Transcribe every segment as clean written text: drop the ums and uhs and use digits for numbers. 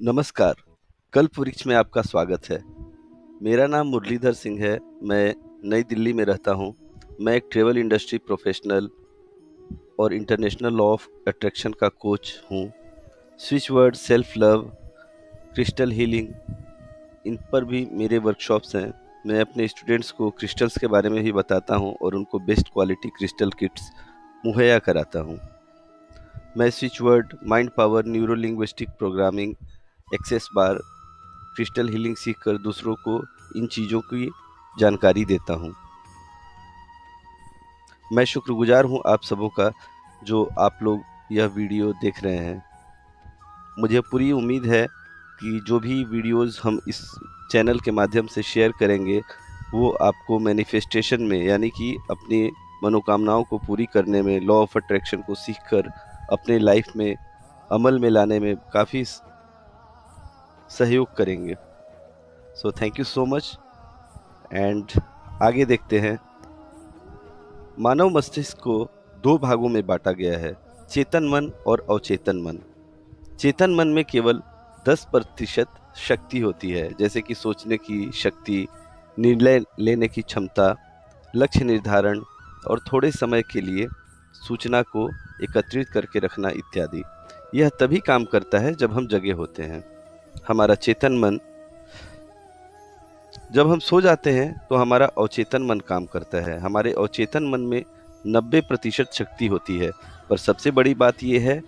नमस्कार, कल्प वृक्ष में आपका स्वागत है। मेरा नाम मुरलीधर सिंह है। मैं नई दिल्ली में रहता हूँ। मैं एक ट्रैवल इंडस्ट्री प्रोफेशनल और इंटरनेशनल लॉ ऑफ अट्रैक्शन का कोच हूँ। Switch word, self love, crystal healing, इन पर भी मेरे वर्कशॉप्स हैं। मैं अपने स्टूडेंट्स को क्रिस्टल्स के बारे में भी बताता हूँ और उनको बेस्ट क्वालिटी क्रिस्टल किट्स मुहैया कराता हूँ। मैं switch word, mind power, neuro linguistic programming, access bar, crystal healing सीखकर दूसरों को इन चीज़ों की जानकारी देता हूँ। मैं शुक्रगुजार हूँ आप सबों का जो आप लोग यह वीडियो देख रहे हैं। मुझे पूरी उम्मीद है कि जो भी वीडियोस हम इस चैनल के माध्यम से शेयर करेंगे वो आपको मैनिफेस्टेशन में, यानी कि अपनी मनोकामनाओं को पूरी करने में, लॉ ऑफ अट्रैक्शन को सीखकर अपने लाइफ में अमल में लाने में काफ़ी सहयोग करेंगे। So thank you so much and आगे देखते हैं। मानव मस्तिष्क को दो भागों में बांटा गया है, चेतन मन और अवचेतन मन। चेतन मन में केवल 10% शक्ति होती है, जैसे कि सोचने की शक्ति, निर्णय लेने की क्षमता, लक्ष्य निर्धारण और थोड़े समय के लिए सूचना को एकत्रित करके रखना इत्यादि। यह तभी काम करता है जब हम जगे होते हैं। हमारा चेतन मन, जब हम सो जाते हैं तो हमारा अवचेतन मन काम करता है। हमारे अवचेतन मन में 90% शक्ति होती है, पर सबसे बड़ी बात यह है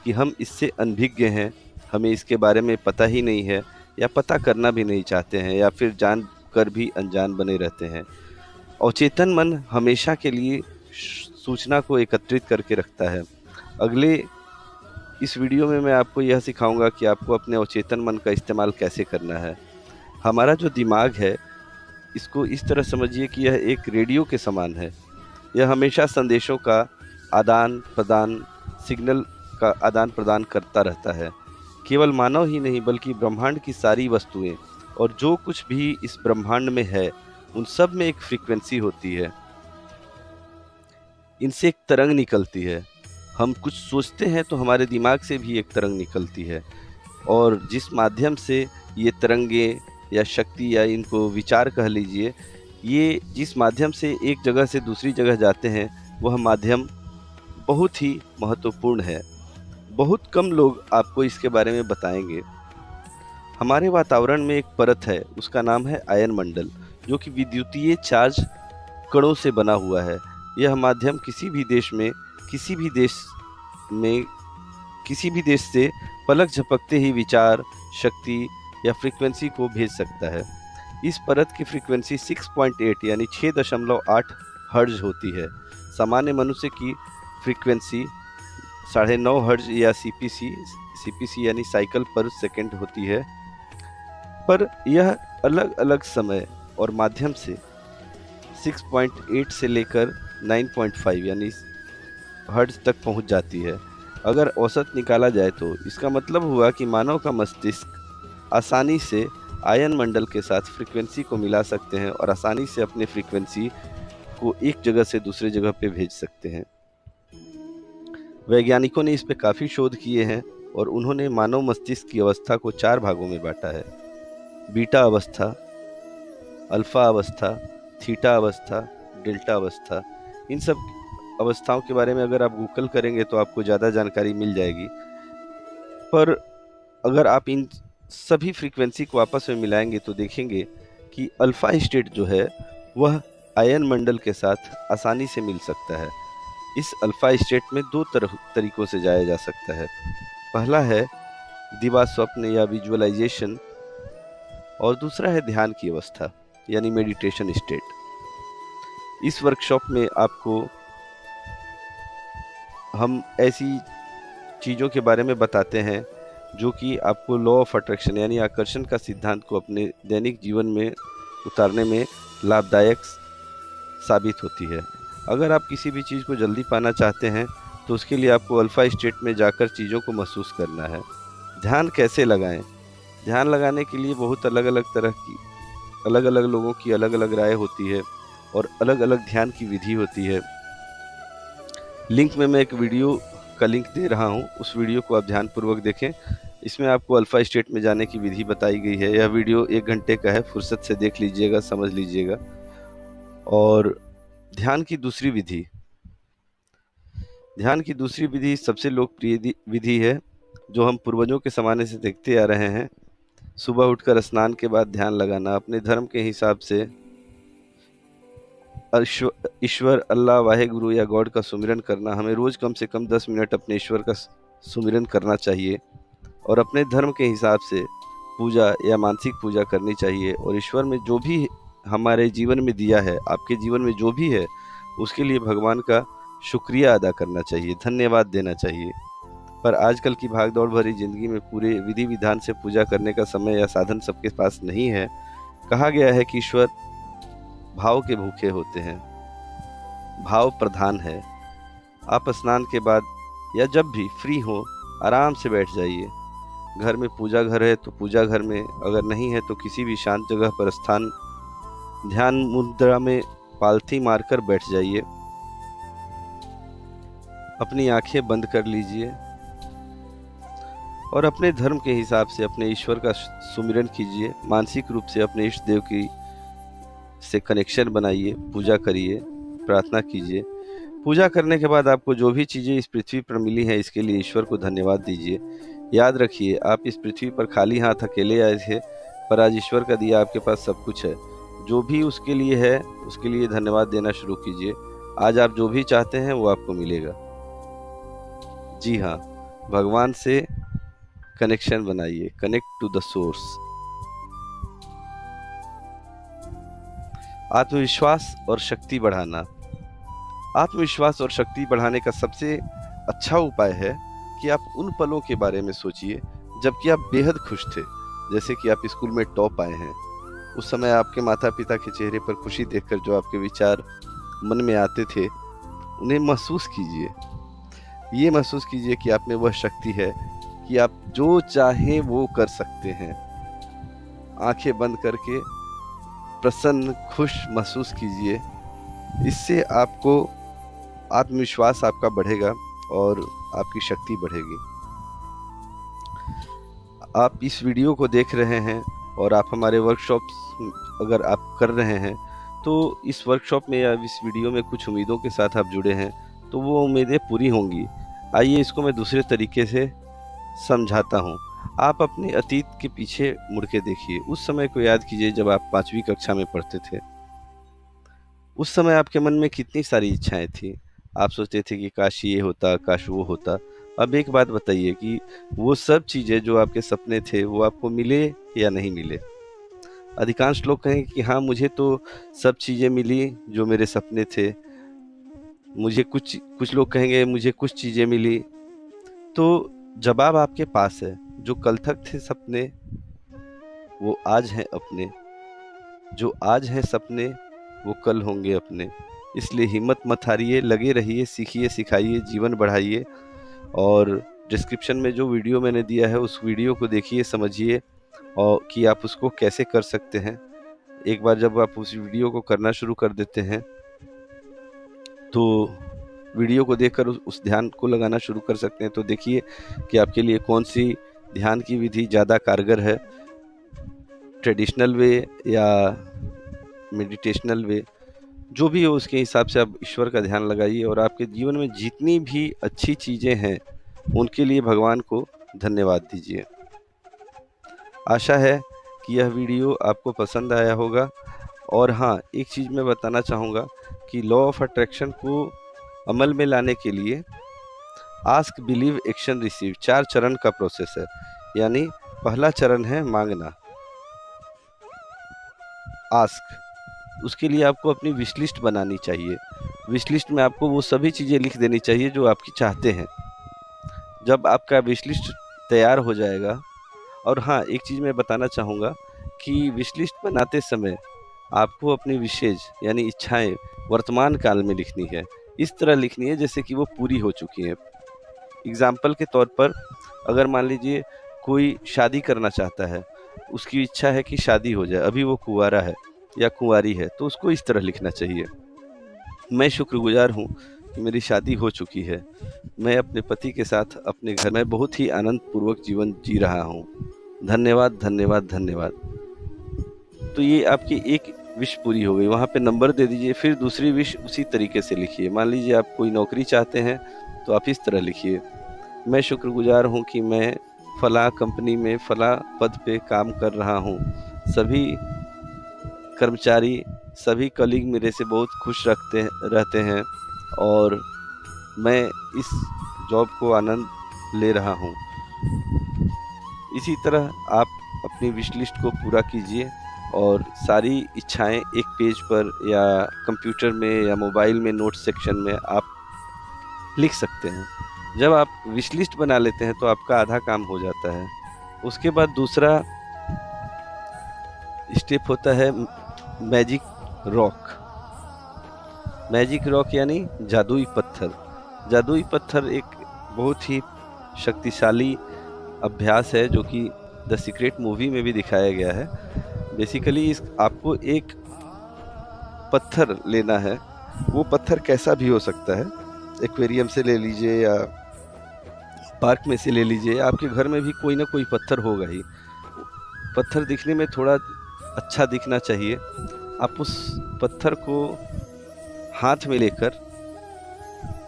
कि हम इससे अनभिज्ञ हैं। हमें इसके बारे में पता ही नहीं है, या पता करना भी नहीं चाहते हैं, या फिर जान कर भी अनजान बने रहते हैं। अवचेतन मन हमेशा के लिए सूचना को एकत्रित करके रखता है। अगले इस वीडियो में मैं आपको यह सिखाऊंगा कि आपको अपने अवचेतन मन का इस्तेमाल कैसे करना है। हमारा जो दिमाग है, इसको इस तरह समझिए कि यह एक रेडियो के समान है। यह हमेशा संदेशों का आदान प्रदान, सिग्नल का आदान प्रदान करता रहता है। केवल मानव ही नहीं बल्कि ब्रह्मांड की सारी वस्तुएं और जो कुछ भी इस ब्रह्मांड में है, उन सब में एक फ्रीक्वेंसी होती है। इनसे एक तरंग निकलती है। हम कुछ सोचते हैं तो हमारे दिमाग से भी एक तरंग निकलती है, और जिस माध्यम से ये तरंगे या शक्ति या इनको विचार कह लीजिए, ये जिस माध्यम से एक जगह से दूसरी जगह जाते हैं, वह माध्यम बहुत ही महत्वपूर्ण है। बहुत कम लोग आपको इसके बारे में बताएंगे। हमारे वातावरण में एक परत है, उसका नाम है आयन मंडल, जो कि विद्युतीय चार्ज कणों से बना हुआ है। यह माध्यम किसी भी देश में, किसी भी देश में, किसी भी देश से पलक झपकते ही विचार, शक्ति या फ्रीक्वेंसी को भेज सकता है। इस परत की फ्रीक्वेंसी 6.8 यानी 6.8 हर्ट्ज होती है। सामान्य मनुष्य की फ्रीक्वेंसी 9.5 हर्ट्ज या सीपीसी यानी साइकिल पर सेकंड होती है, पर यह अलग अलग समय और माध्यम से 6.8 से लेकर 9.5 यानी हर्ट्ज तक पहुंच जाती है। अगर औसत निकाला जाए तो इसका मतलब हुआ कि मानव का मस्तिष्क आसानी से आयन मंडल के साथ फ्रीक्वेंसी को मिला सकते हैं और आसानी से अपने फ्रीक्वेंसी को एक जगह से दूसरी जगह पे भेज सकते हैं। वैज्ञानिकों ने इस पे काफ़ी शोध किए हैं और उन्होंने मानव मस्तिष्क की अवस्था को 4 भागों में बांटा है: बीटा अवस्था, अल्फा अवस्था, थीटा अवस्था, डेल्टा अवस्था। इन सब अवस्थाओं के बारे में अगर आप गूगल करेंगे तो आपको ज़्यादा जानकारी मिल जाएगी, पर अगर आप इन सभी फ्रीक्वेंसी को आपस में मिलाएंगे तो देखेंगे कि अल्फा स्टेट जो है वह आयन मंडल के साथ आसानी से मिल सकता है। इस अल्फा स्टेट में दो तरीकों से जाया जा सकता है। पहला है दिवा स्वप्न या विजुअलाइजेशन, और दूसरा है ध्यान की अवस्था यानी मेडिटेशन स्टेट। इस वर्कशॉप में आपको हम ऐसी चीज़ों के बारे में बताते हैं जो कि आपको लॉ ऑफ अट्रैक्शन यानी आकर्षण का सिद्धांत को अपने दैनिक जीवन में उतारने में लाभदायक साबित होती है। अगर आप किसी भी चीज़ को जल्दी पाना चाहते हैं तो उसके लिए आपको अल्फा स्टेट में जाकर चीज़ों को महसूस करना है। ध्यान कैसे लगाएं? ध्यान लगाने के लिए बहुत अलग अलग लोगों की अलग अलग राय होती है और अलग अलग ध्यान की विधि होती है। लिंक में मैं एक वीडियो का लिंक दे रहा हूँ, उस वीडियो को आप ध्यानपूर्वक देखें। इसमें आपको अल्फ़ा स्टेट में जाने की विधि बताई गई है। यह वीडियो 1 घंटे का है, फुर्सत से देख लीजिएगा, समझ लीजिएगा। और ध्यान की दूसरी विधि, सबसे लोकप्रिय विधि है, जो हम पूर्वजों के ज़माने से देखते आ रहे हैं। सुबह उठकर स्नान के बाद ध्यान लगाना, अपने धर्म के हिसाब से ईश्वर, अल्लाह, वाहेगुरु या गॉड का सुमिरन करना। हमें रोज़ कम से कम 10 मिनट अपने ईश्वर का सुमिरन करना चाहिए और अपने धर्म के हिसाब से पूजा या मानसिक पूजा करनी चाहिए। और ईश्वर में जो भी हमारे जीवन में दिया है, आपके जीवन में जो भी है, उसके लिए भगवान का शुक्रिया अदा करना चाहिए, धन्यवाद देना चाहिए। पर आजकल की भाग-दौड़ भरी ज़िंदगी में पूरे विधि-विधान से पूजा करने का समय या साधन सबके पास नहीं है। कहा गया है कि ईश्वर भाव के भूखे होते हैं, भाव प्रधान है। आप स्नान के बाद या जब भी फ्री हो, आराम से बैठ जाइए। घर में पूजा घर है तो पूजा घर में, अगर नहीं है तो किसी भी शांत जगह पर ध्यान मुद्रा में पालथी मारकर बैठ जाइए। अपनी आंखें बंद कर लीजिए और अपने धर्म के हिसाब से अपने ईश्वर का सुमिरन कीजिए। मानसिक रूप से अपने इष्ट देव की से कनेक्शन बनाइए, पूजा करिए, प्रार्थना कीजिए। पूजा करने के बाद आपको जो भी चीज़ें इस पृथ्वी पर मिली हैं, इसके लिए ईश्वर को धन्यवाद दीजिए। याद रखिए, आप इस पृथ्वी पर खाली हाथ अकेले आए थे, पर आज ईश्वर का दिया आपके पास सब कुछ है। जो भी उसके लिए है, उसके लिए धन्यवाद देना शुरू कीजिए। आज आप जो भी चाहते हैं वो आपको मिलेगा। जी हाँ, भगवान से कनेक्शन बनाइए, कनेक्ट टू द सोर्स। आत्मविश्वास और शक्ति बढ़ाना। आत्मविश्वास और शक्ति बढ़ाने का सबसे अच्छा उपाय है कि आप उन पलों के बारे में सोचिए जबकि आप बेहद खुश थे। जैसे कि आप स्कूल में टॉप आए हैं, उस समय आपके माता पिता के चेहरे पर खुशी देखकर जो आपके विचार मन में आते थे, उन्हें महसूस कीजिए। ये महसूस कीजिए कि आप में वह शक्ति है कि आप जो चाहें वो कर सकते हैं। आंखें बंद करके प्रसन्न, खुश महसूस कीजिए। इससे आपको आत्मविश्वास आपका बढ़ेगा और आपकी शक्ति बढ़ेगी। आप इस वीडियो को देख रहे हैं और आप हमारे वर्कशॉप्स अगर आप कर रहे हैं, तो इस वर्कशॉप में या इस वीडियो में कुछ उम्मीदों के साथ आप जुड़े हैं, तो वो उम्मीदें पूरी होंगी। आइए इसको मैं दूसरे तरीके से समझाता हूँ। आप अपने अतीत के पीछे मुड़ के देखिए। उस समय को याद कीजिए जब आप 5वीं कक्षा में पढ़ते थे। उस समय आपके मन में कितनी सारी इच्छाएं थी। आप सोचते थे कि काश ये होता, काश वो होता। अब एक बात बताइए कि वो सब चीज़ें जो आपके सपने थे, वो आपको मिले या नहीं मिले? अधिकांश लोग कहेंगे कि हाँ, मुझे तो सब चीज़ें मिली जो मेरे सपने थे। मुझे कुछ लोग कहेंगे मुझे कुछ चीज़ें मिली। तो जवाब आपके पास है। जो कल तक थे सपने, वो आज हैं अपने। जो आज हैं सपने, वो कल होंगे अपने। इसलिए हिम्मत मत हारिए, लगे रहिए, सीखिए, सिखाइए, जीवन बढ़ाइए। और डिस्क्रिप्शन में जो वीडियो मैंने दिया है, उस वीडियो को देखिए, समझिए और कि आप उसको कैसे कर सकते हैं। एक बार जब आप उस वीडियो को करना शुरू कर देते हैं, तो वीडियो को देखकर उस ध्यान को लगाना शुरू कर सकते हैं। तो देखिए कि आपके लिए कौन सी ध्यान की विधि ज़्यादा कारगर है, ट्रेडिशनल वे या मेडिटेशनल वे। जो भी हो उसके हिसाब से आप ईश्वर का ध्यान लगाइए और आपके जीवन में जितनी भी अच्छी चीज़ें हैं, उनके लिए भगवान को धन्यवाद दीजिए। आशा है कि यह वीडियो आपको पसंद आया होगा। और हाँ, एक चीज़ मैं बताना चाहूँगा कि लॉ ऑफ अट्रैक्शन को अमल में लाने के लिए आस्क, बिलीव, एक्शन, रिसीव 4 चरण का प्रोसेस है। यानी पहला चरण है मांगना, आस्क। उसके लिए आपको अपनी विश लिस्ट बनानी चाहिए। विश लिस्ट में आपको वो सभी चीज़ें लिख देनी चाहिए जो आपकी चाहते हैं। जब आपका विश लिस्ट तैयार हो जाएगा, और हाँ, एक चीज़ मैं बताना चाहूँगा कि विश लिस्ट बनाते समय आपको अपनी विशेज़ यानी इच्छाएं वर्तमान काल में लिखनी है। इस तरह लिखनी है जैसे कि वो पूरी हो चुकी हैं। एग्ज़ाम्पल के तौर पर, अगर मान लीजिए कोई शादी करना चाहता है, उसकी इच्छा है कि शादी हो जाए, अभी वो कुंवारा है या कुंवारी है, तो उसको इस तरह लिखना चाहिए। मैं शुक्रगुज़ार हूँ कि मेरी शादी हो चुकी है। मैं अपने पति के साथ अपने घर में बहुत ही आनंदपूर्वक जीवन जी रहा हूँ। धन्यवाद, धन्यवाद, धन्यवाद। तो ये आपकी एक विश पूरी हो गई, वहाँ पे नंबर दे दीजिए, फिर दूसरी विश उसी तरीके से लिखिए। मान लीजिए आप कोई नौकरी चाहते हैं, तो आप इस तरह लिखिए, मैं शुक्रगुजार हूँ कि मैं फलाँ कंपनी में फलाँ पद पे काम कर रहा हूँ। सभी कर्मचारी, सभी कलीग मेरे से बहुत खुश रहते हैं और मैं इस जॉब को आनंद ले रहा हूँ। इसी तरह आप अपनी विश लिस्ट को पूरा कीजिए और सारी इच्छाएं एक पेज पर या कंप्यूटर में या मोबाइल में नोट सेक्शन में आप लिख सकते हैं। जब आप विश लिस्ट बना लेते हैं तो आपका आधा काम हो जाता है। उसके बाद दूसरा स्टेप होता है मैजिक रॉक। मैजिक रॉक यानी जादुई पत्थर। जादुई पत्थर एक बहुत ही शक्तिशाली अभ्यास है जो कि द सीक्रेट मूवी में भी दिखाया गया है। बेसिकली आपको एक पत्थर लेना है, वो पत्थर कैसा भी हो सकता है, एक्वेरियम से ले लीजिए या पार्क में से ले लीजिए, आपके घर में भी कोई ना कोई पत्थर होगा ही। पत्थर दिखने में थोड़ा अच्छा दिखना चाहिए। आप उस पत्थर को हाथ में लेकर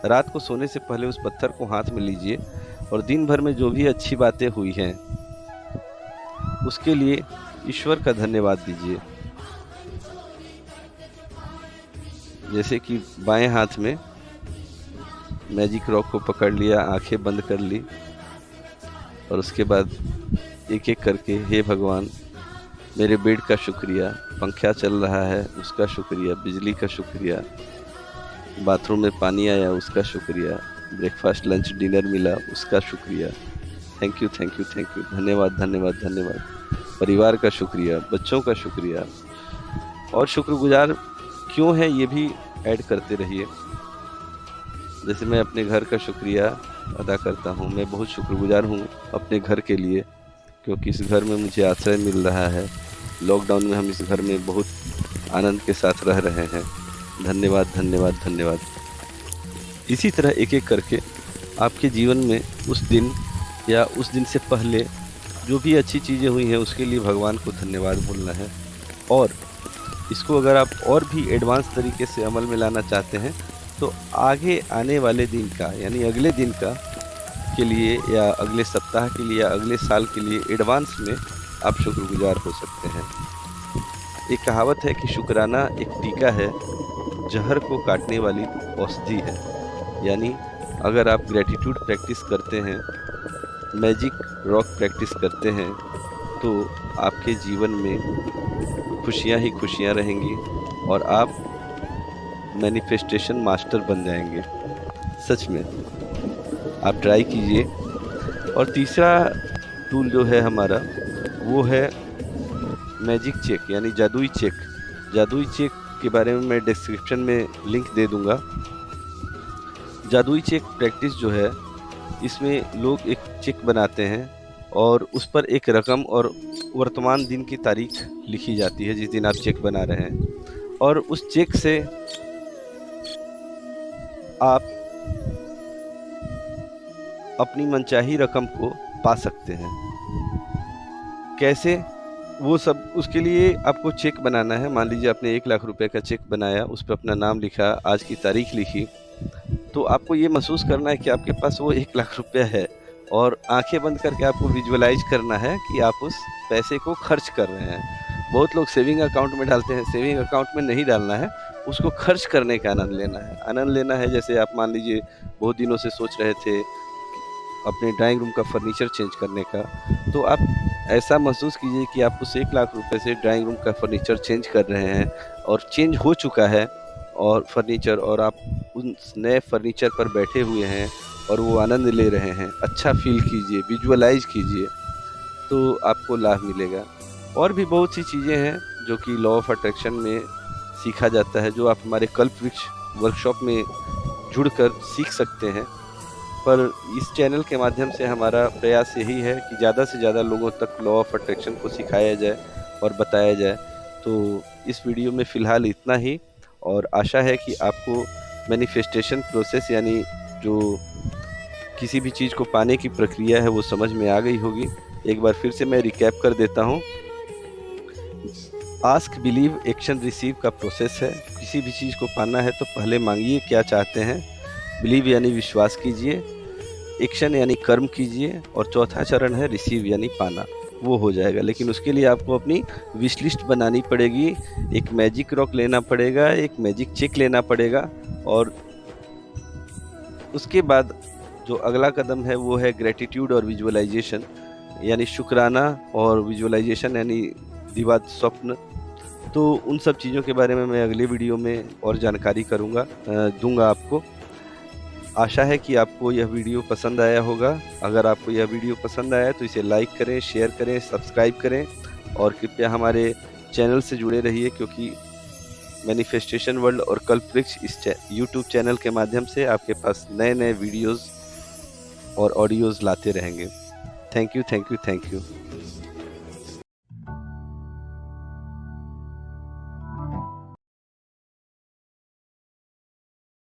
रात को सोने से पहले उस पत्थर को हाथ में लीजिए और दिन भर में जो भी अच्छी बातें हुई हैं उसके लिए ईश्वर का धन्यवाद दीजिए। जैसे कि बाएं हाथ में मैजिक रॉक को पकड़ लिया, आंखें बंद कर ली और उसके बाद एक एक करके, हे भगवान, मेरे बेड का शुक्रिया, पंखा चल रहा है उसका शुक्रिया, बिजली का शुक्रिया, बाथरूम में पानी आया उसका शुक्रिया, ब्रेकफास्ट लंच डिनर मिला उसका शुक्रिया, thank you thank you thank you, धन्यवाद धन्यवाद धन्यवाद, परिवार का शुक्रिया, बच्चों का शुक्रिया। और शुक्रगुजार क्यों है ये भी ऐड करते रहिए। जैसे मैं अपने घर का शुक्रिया अदा करता हूँ, मैं बहुत शुक्रगुजार हूँ अपने घर के लिए, क्योंकि इस घर में मुझे आश्रय मिल रहा है। लॉकडाउन में हम इस घर में बहुत आनंद के साथ रह रहे हैं। धन्यवाद धन्यवाद धन्यवाद। इसी तरह एक एक करके आपके जीवन में उस दिन या उस दिन से पहले जो भी अच्छी चीज़ें हुई हैं उसके लिए भगवान को धन्यवाद बोलना है। और इसको अगर आप और भी एडवांस तरीके से अमल में लाना चाहते हैं तो आगे आने वाले दिन का, यानी अगले दिन का के लिए या अगले सप्ताह के लिए या अगले साल के लिए एडवांस में आप शुक्रगुजार हो सकते हैं। एक कहावत है कि शुक्राना एक टीका है, जहर को काटने वाली औषधि है। यानी अगर आप ग्रेटिट्यूड प्रैक्टिस करते हैं, मैजिक रॉक प्रैक्टिस करते हैं, तो आपके जीवन में खुशियाँ ही खुशियाँ रहेंगी और आप मैनिफेस्टेशन मास्टर बन जाएंगे। सच में आप ट्राई कीजिए। और तीसरा टूल जो है हमारा वो है मैजिक चेक, यानी जादुई चेक। जादुई चेक के बारे में मैं डिस्क्रिप्शन में लिंक दे दूंगा। जादुई चेक प्रैक्टिस जो है, इसमें लोग एक चेक बनाते हैं और उस पर एक रकम और वर्तमान दिन की तारीख लिखी जाती है जिस दिन आप चेक बना रहे हैं, और उस चेक से आप अपनी मनचाही रकम को पा सकते हैं। कैसे, वो सब उसके लिए आपको चेक बनाना है। मान लीजिए आपने 1 लाख रुपए का चेक बनाया, उस पर अपना नाम लिखा, आज की तारीख लिखी, तो आपको ये महसूस करना है कि आपके पास वो 1 लाख रुपया है और आंखें बंद करके आपको विजुअलाइज करना है कि आप उस पैसे को खर्च कर रहे हैं। बहुत लोग सेविंग अकाउंट में डालते हैं, सेविंग अकाउंट में नहीं डालना है, उसको खर्च करने का आनंद लेना है। आनंद लेना है, जैसे आप मान लीजिए बहुत दिनों से सोच रहे थे अपने ड्राइंग रूम का फर्नीचर चेंज करने का, तो आप ऐसा महसूस कीजिए कि आप उस 1 लाख रुपए से ड्राइंग रूम का फर्नीचर चेंज कर रहे हैं और चेंज हो चुका है और फर्नीचर, और आप उस नए फर्नीचर पर बैठे हुए हैं और वो आनंद ले रहे हैं। अच्छा फील कीजिए, विजुअलाइज कीजिए, तो आपको लाभ मिलेगा। और भी बहुत सी चीज़ें हैं जो कि लॉ ऑफ अट्रैक्शन में सीखा जाता है, जो आप हमारे कल्प वृक्ष वर्कशॉप में जुड़कर सीख सकते हैं। पर इस चैनल के माध्यम से हमारा प्रयास यही है कि ज़्यादा से ज़्यादा लोगों तक लॉ ऑफ अट्रैक्शन को सिखाया जाए और बताया जाए। तो इस वीडियो में फ़िलहाल इतना ही, और आशा है कि आपको मैनिफेस्टेशन प्रोसेस यानी जो किसी भी चीज़ को पाने की प्रक्रिया है वो समझ में आ गई होगी। एक बार फिर से मैं रिकैप कर देता हूँ। आस्क बिलीव एक्शन रिसीव का प्रोसेस है। किसी भी चीज़ को पाना है तो पहले मांगिए क्या चाहते हैं, बिलीव यानी विश्वास कीजिए, एक्शन यानी कर्म कीजिए, और चौथा चरण है रिसीव यानी पाना। वो हो जाएगा, लेकिन उसके लिए आपको अपनी विश लिस्ट बनानी पड़ेगी, एक मैजिक रॉक लेना पड़ेगा, एक मैजिक चेक लेना पड़ेगा, और उसके बाद जो अगला कदम है वो है ग्रेटिट्यूड और विजुअलाइजेशन, यानी शुक्राना और विजुअलाइजेशन यानी दिवाद स्वप्न। तो उन सब चीज़ों के बारे में मैं अगले वीडियो में और जानकारी दूंगा आपको। आशा है कि आपको यह वीडियो पसंद आया होगा। अगर आपको यह वीडियो पसंद आया तो इसे लाइक करें, शेयर करें, सब्सक्राइब करें, और कृपया हमारे चैनल से जुड़े रहिए, क्योंकि मैनिफेस्टेशन वर्ल्ड और कल्पवृक्ष इस यूट्यूब चैनल के माध्यम से आपके पास नए नए वीडियोस और ऑडियोज़ लाते रहेंगे। Thank you, thank you, thank you.